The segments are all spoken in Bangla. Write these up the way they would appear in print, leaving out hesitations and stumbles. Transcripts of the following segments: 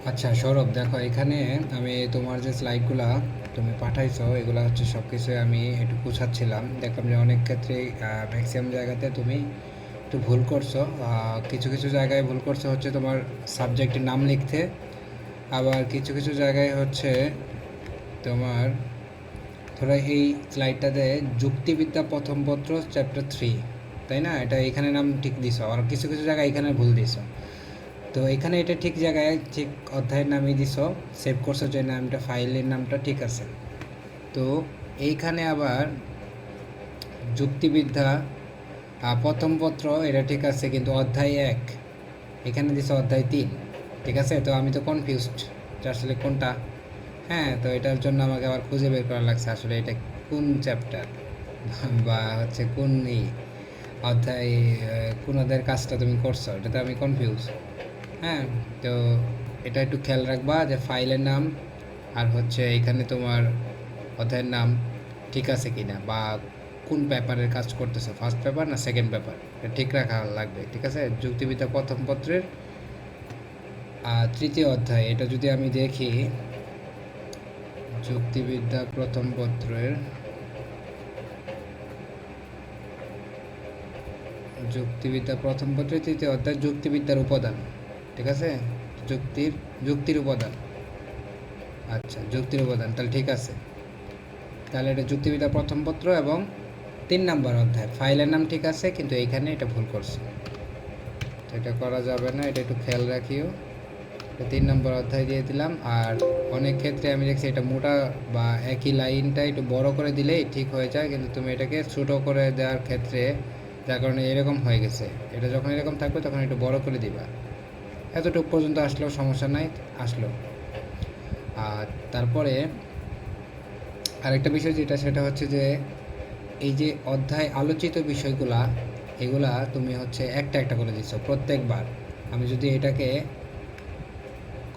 আচ্ছা সৌরভ, দেখো এখানে আমি তোমার যে স্লাইডগুলা তুমি পাঠাইছো এগুলা হচ্ছে সব কিছুই আমি একটু গুছাচ্ছিলাম, দেখলাম যে অনেক ক্ষেত্রে ম্যাক্সিমাম জায়গাতে তুমি একটু ভুল করছো। কিছু কিছু জায়গায় ভুল করছো হচ্ছে তোমার সাবজেক্টের নাম লিখতে, আবার কিছু কিছু জায়গায় হচ্ছে তোমার ধরো এই স্লাইডটাতে যুক্তিবিদ্যা প্রথম পত্র চ্যাপ্টার 3, তাই না? এটা এখানে নাম ঠিক দিছো, আর কিছু কিছু জায়গায় এখানে ভুল দিছো। তো এখানে এটা ঠিক জায়গায় ঠিক অধ্যায়ের নামই দিছো, সেভ করছো যে নামটা, ফাইলের নামটা ঠিক আছে। তো এইখানে আবার যুক্তিবিদ্যা প্রথম পত্র এটা ঠিক আছে, কিন্তু অধ্যায় 1 এখানে দিছো অধ্যায় 3, ঠিক আছে? তো আমি তো কনফিউজড যে আসলে কোনটা। হ্যাঁ, তো এটার জন্য আমাকে আবার খুঁজে বের করা লাগছে আসলে এটা কোন চ্যাপ্টার বা হচ্ছে কোন এই অধ্যায়, কোন অধ্যায়ের কাজটা তুমি করছো, এটাতে আমি কনফিউজ। হ্যাঁ, তো এটা একটু খেয়াল রাখবা যে ফাইলের নাম আর হচ্ছে এখানে তোমার অধ্যায়ের নাম ঠিক আছে কিনা, বা কোন পেপারের কাজ করতেছো, ফার্স্ট পেপার না সেকেন্ড পেপার, এটা ঠিক রাখা লাগবে, ঠিক আছে? যুক্তিবিদ্যা প্রথম পত্রের তৃতীয় অধ্যায়, এটা যদি আমি দেখি, যুক্তিবিদ্যা প্রথম পত্রের যুক্তিবিদ্যা প্রথম পত্রের তৃতীয় অধ্যায় যুক্তিবিদ্যার উপাদান, ঠিক আছে? যুক্তির যুক্তির উপাদান। আচ্ছা, যুক্তির উপাদান, তাহলে ঠিক আছে। তাহলে এটা যুক্তিবিদ্যা প্রথম পত্র এবং 3 নম্বর অধ্যায়, ফাইলের নাম ঠিক আছে, কিন্তু এইখানে এটা ভুল করছে, তো এটা করা যাবে না, এটা একটু খেয়াল রাখিও। 3 নম্বর অধ্যায় দিয়ে দিলাম। আর অনেক ক্ষেত্রে আমি দেখছি এটা মোটা বা একই লাইনটা একটু বড় করে দিলেই ঠিক হয়ে যায়, কিন্তু তুমি এটাকে ছোটো করে দেওয়ার ক্ষেত্রে যার কারণে এরকম হয়ে গেছে। এটা যখন এরকম থাকবে তখন একটু বড় করে দিবা, এতটুকু পর্যন্ত আসলেও সমস্যা নাই, আসলো। আর তারপরে আরেকটা বিষয় যেটা, সেটা হচ্ছে যে এই যে অধ্যায় আলোচিত বিষয়গুলা, এগুলা তুমি হচ্ছে একটা একটা করে দিচ্ছ প্রত্যেকবার। আমি যদি এটাকে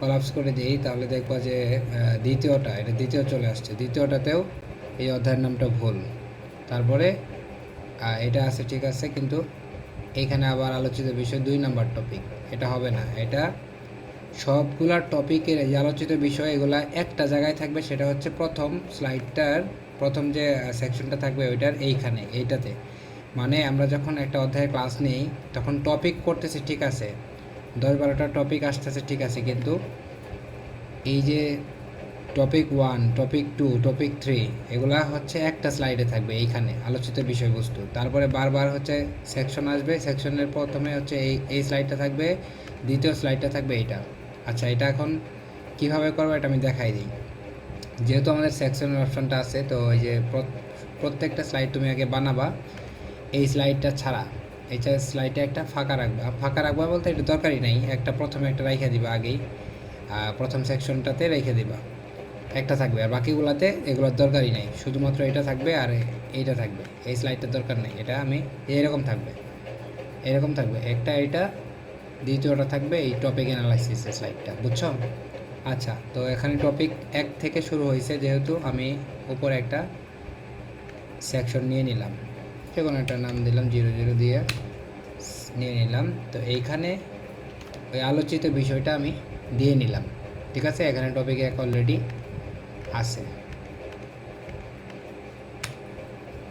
কলাপস করে দিই তাহলে দেখবা যে দ্বিতীয়টা, এটা দ্বিতীয় চলে আসছে, দ্বিতীয়টাতেও এই অধ্যায়ের নামটা ভুল। তারপরে এটা আছে ঠিক আছে, কিন্তু এইখানে আবার আলোচিত বিষয় 2 নম্বর টপিক, এটা হবে না। এটা সবগুলা টপিকের এই আলোচিত বিষয় এগুলা একটা জায়গায় থাকবে, সেটা হচ্ছে প্রথম স্লাইডটার প্রথম যে সেকশনটা থাকবে ওইটার এইটাতে। মানে আমরা যখন একটা অধ্যায়ের ক্লাস নিই তখন টপিক করতেছি ঠিক আছে, 10-12টা টপিক আসতেছে ঠিক আছে, কিন্তু এই যে টপিক 1, টপিক 2, টপিক 3 এগুলা হচ্ছে একটা স্লাইডে থাকবে, এইখানে আলোচিত বিষয়বস্তু। তারপরে বারবার হচ্ছে সেকশন আসবে, সেকশনের প্রথমে হচ্ছে এই স্লাইডটা থাকবে, দ্বিতীয় স্লাইডটা থাকবে এইটা। আচ্ছা, এটা এখন কিভাবে করবো এটা আমি দেখাই দিই। যেহেতু আমাদের সেকশনের অপশনটা আছে, তো ওই যে প্রত্যেকটা স্লাইড তুমি আগে বানাবা এই স্লাইডটা ছাড়া, এই স্লাইডে একটা ফাঁকা রাখবা। ফাঁকা রাখবা বলতে এটা দরকারই নাই, একটা প্রথমে একটা রেখে দিবা আগেই, প্রথম সেকশনটাতে রেখে দিবা, একটা থাকবে। আর বাকিগুলোতে এগুলোর দরকারই নাই, শুধুমাত্র এটা থাকবে আর এইটা থাকবে, এই স্লাইডটার দরকার নেই। এটা আমি এরকম থাকবে, এরকম থাকবে একটা, এইটা দ্বিতীয়টা থাকবে এই টপিক অ্যানালাইসিসের স্লাইডটা, বুঝছো? আচ্ছা, তো এখানে টপিক 1 থেকে শুরু হয়েছে, যেহেতু আমি উপরে একটা সেকশন নিয়ে নিলাম, যে কোনো একটা নাম দিলাম 00 দিয়ে নিয়ে নিলাম। তো এইখানে ওই আলোচিত বিষয়টা আমি দিয়ে নিলাম, ঠিক আছে? এখানে টপিক 1 অলরেডি আছে,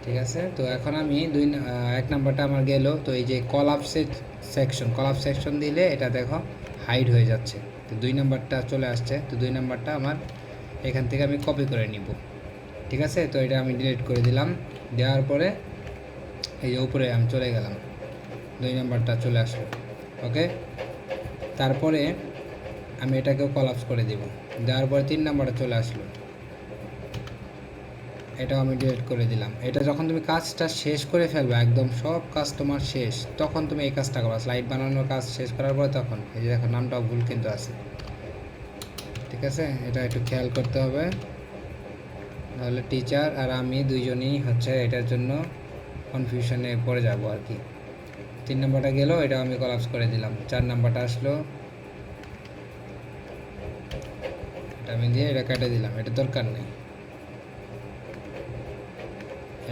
ঠিক আছে? তো এখন আমি 1 নাম্বারটা আমার গেল, তো এই যে কলাপস সেকশন দিলে এটা দেখো হাইড হয়ে যাচ্ছে, তো 2 নাম্বারটা চলে আসছে। তো 2 নাম্বারটা আমার এখান থেকে আমি কপি করে নিব, ঠিক আছে? তো এটা আমি ডিলিট করে দিলাম, দেওয়ার পরে এই যে উপরে আমি চলে গেলাম, 2 নাম্বারটা চলে আসলো, ওকে? তারপরে আমি এটাকেও কলাপস করে দিব, দেওয়ার পরে 3 নাম্বারটা চলে আসলো, এটাও আমি ডিলিট করে দিলাম। এটা যখন তুমি কাজটা শেষ করে ফেলবে, একদম সব কাজ তোমার শেষ, তখন তুমি এই কাজটা করো, স্লাইড বানানোর কাজ শেষ করার পরে তখন এই যে দেখো নামটাও ভুল কিন্তু আছে, ঠিক আছে? এটা একটু খেয়াল করতে হবে, নাহলে টিচার আর আমি দুইজনই হচ্ছে এটার জন্য কনফিউশনে পড়ে যাব আর কি। 3 নাম্বারটা গেল, এটা আমি কলাপস করে দিলাম। 4 নাম্বারটা আসলো, এটা আমি দিয়ে এটা কেটে দিলাম, এটা দরকার নেই,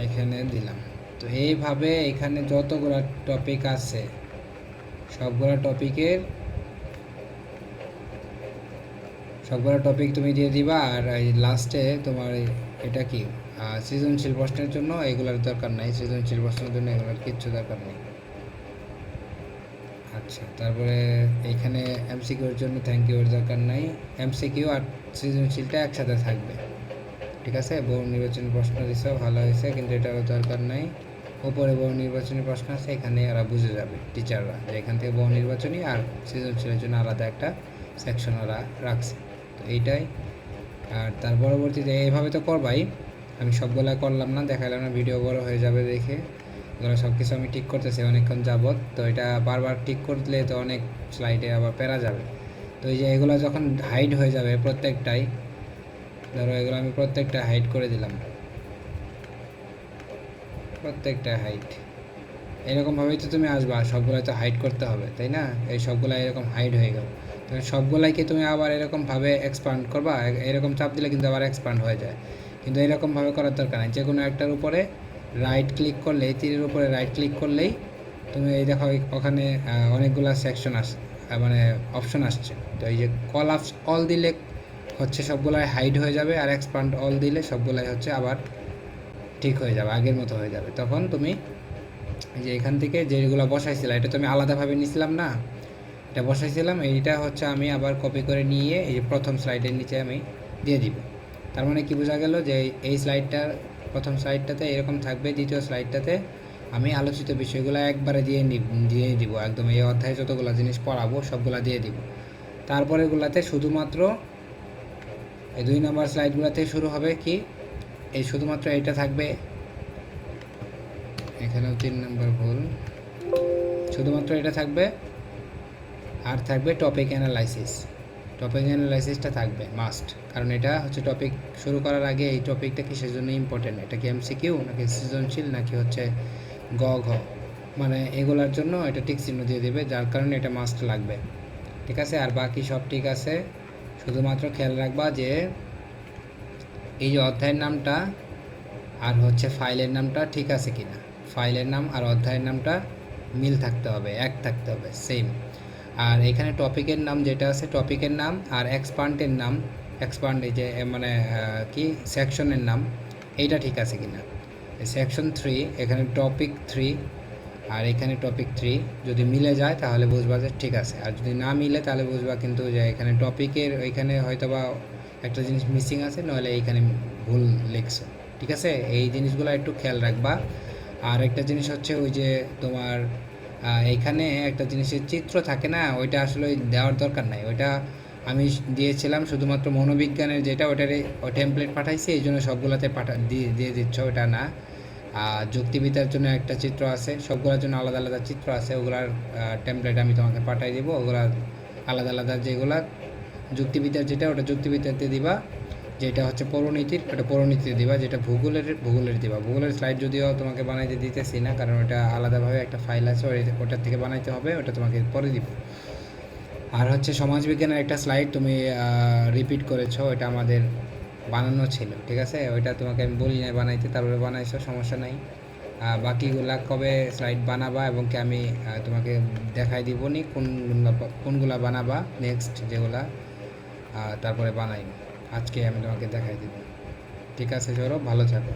এখানে দিলাম। তো এইভাবে এখানে যতগুলো টপিক আছে সবগুলো টপিকের সবগুলো টপিক তুমি দিয়ে দিবা। আর এই লাস্টে তোমার এটা কি সৃজনশীল প্রশ্নের জন্য এগুলোর দরকার নাই, সৃজনশীল প্রশ্নের জন্য এগুলোর কিচ্ছু দরকার নেই। আচ্ছা, তারপরে এইখানে এমসিকিউর জন্য থ্যাংক ইউর দরকার নাই, এমসিকিউ আর সৃজনশীলটা একসাথে থাকবে, ঠিক আছে। বহু নির্বাচনী প্রশ্ন দিচ্ছে, ভালো হয়েছে, কিন্তু এটারও দরকার নাই। উপরে বহু নির্বাচনী প্রশ্ন আছে, এখানে ওরা বুঝে যাবে টিচাররা যে এখান থেকে বহু নির্বাচনী আর সৃজনশীলের জন্য আলাদা একটা সেকশন ওরা রাখছে। তো এইটাই। আর তার পরবর্তীতে এইভাবে তো করবাই, আমি সবগুলা করলাম না, দেখালাম না, ভিডিও বড় হয়ে যাবে দেখে। এগুলো সব কিছু আমি ঠিক করতেছি অনেকক্ষণ যাবত, তো এটা বারবার ঠিক করলে তো অনেক স্লাইডে আবার পেরা যাবে। তো এই যে এগুলো যখন হাইড হয়ে যাবে প্রত্যেকটাই, ধরো এগুলো আমি প্রত্যেকটা হাইড করে দিলাম, প্রত্যেকটা হাইড, এরকমভাবেই তো তুমি আসবা, সবগুলো তো হাইড করতে হবে, তাই না? এই সবগুলো এরকম হাইড হয়ে গেল, তো সবগুলাইকে তুমি আবার এরকমভাবে এক্সপান্ড করবা, এরকম চাপ দিলে কিন্তু আবার এক্সপান্ড হয়ে যায়, কিন্তু এরকমভাবে করার দরকার নেই। যে কোনো একটার উপরে রাইট ক্লিক করলেই, তীরের উপরে রাইট ক্লিক করলেই তুমি এই দেখো ওখানে অনেকগুলা সেকশন মানে অপশন আসছে। তো এই যে কল অল দিলে হচ্ছে সবগুলাই হাইড হয়ে যাবে, আর এক্সপান্ড অল দিলে সবগুলাই হচ্ছে আবার ঠিক হয়ে যাবে, আগের মতো হয়ে যাবে। তখন তুমি এই যে এখান থেকে যেগুলো বসাইছিলাম, এটা তো আমি আলাদাভাবে নিয়েছিলাম না, এটা বসাইছিলাম, এইটা হচ্ছে আমি আবার কপি করে নিয়ে এই যে প্রথম স্লাইডের নিচে আমি দিয়ে দিব। তার মানে কি বোঝা গেল যে এই স্লাইডটার প্রথম স্লাইডটাতে এরকম থাকবে, দ্বিতীয় স্লাইডটাতে আমি আলোচিত বিষয়গুলো একবারে দিয়ে দিব, একদম এই অধ্যায়ে যতগুলো জিনিস পড়াবো সবগুলো দিয়ে দিব। তারপরেগুলোতে শুধুমাত্র এই 2 নম্বর স্লাইডগুলোতে শুরু হবে কি, এই শুধুমাত্র এইটা থাকবে, এখানেও 3 নম্বর ভুল, শুধুমাত্র এটা থাকবে, আর থাকবে টপিক অ্যানালাইসিস। টপিক অ্যানালাইসিসটা থাকবে মাস্ট, কারণ এটা হচ্ছে টপিক শুরু করার আগে এই টপিকটা কিসের জন্য ইম্পর্টেন্ট, এটা কি এমসিকিউ নাকি সৃজনশীল নাকি হচ্ছে গ ঘ, মানে এগুলার জন্য এটা টিক চিহ্ন দিয়ে দেবে, যার কারণে এটা মাস্ট লাগবে, ঠিক আছে। আর বাকি সব ঠিক আছে, শুধুমাত্র খেয়াল রাখবা যে এই যে অধ্যায়ের নামটা আর হচ্ছে ফাইলের নামটা ঠিক আছে কিনা, ফাইলের নাম আর অধ্যায়ের নামটা মিল থাকতে হবে, এক থাকতে হবে, সেম। আর এখানে টপিকের নাম যেটা আছে, টপিকের নাম আর এক্সপান্ডের নাম, এক্সপান্ড এই যে মানে কি সেকশনের নাম, এইটা ঠিক আছে কিনা। সেকশন 3 এখানে টপিক 3 আর এখানে টপিক 3 যদি মিলে যায় তাহলে বুঝবা যে ঠিক আছে, আর যদি না মিলে তাহলে বুঝবা কিন্তু যে এখানে টপিকের ওইখানে হয়তো বা একটা জিনিস মিসিং আছে, নইলে এইখানে ভুল লিখছো, ঠিক আছে। এই জিনিসগুলো একটু খেয়াল রাখবা। আর একটা জিনিস হচ্ছে ওই যে তোমার এইখানে একটা জিনিসের চিত্র থাকে না, ওইটা আসলে দেওয়ার দরকার নাই, ওইটা আমি দিয়েছিলাম শুধুমাত্র মনোবিজ্ঞানের যেটা, ওটারে টেমপ্লেট পাঠাইছি, এই জন্য সবগুলোতে দিয়ে দিচ্ছ, ওটা না। যুক্তিবিদ্যার জন্য একটা চিত্র আছে, সবগুলোর জন্য আলাদা আলাদা চিত্র আছে, ওগুলার টেমপ্লেট আমি তোমাকে পাঠাই দিব, ওগুলা আলাদা আলাদা যেগুলা যুক্তিবিদ্যার যেটা ওটা যুক্তিবিদ্যাতে দিবা, যেটা হচ্ছে পৌরনীতির ওটা পৌরনীতিতে দিবা, যেটা ভূগোলের দিবা। ভূগোলের স্লাইড যদিও তোমাকে বানাইতে দিতেছি না, কারণ ওটা আলাদাভাবে একটা ফাইল আছে, ওটার থেকে বানাইতে হবে, ওটা তোমাকে পরে দিব। আর হচ্ছে সমাজবিজ্ঞানের একটা স্লাইড তুমি রিপিট করেছো, ওটা আমাদের বানানো ছিল, ঠিক আছে, ওইটা তোমাকে আমি বলি নাই বানাইতে, তারপরে বানাইছো, সমস্যা নাই। বাকিগুলা কবে স্লাইড বানাবা এবং কি আমি তোমাকে দেখাই দিব নি কোনগুলা বানাবা নেক্সট যেগুলা, তারপরে বানাই, আজকে আমি তোমাকে দেখাই দিব, ঠিক আছে। চলো, ভালো থাকো।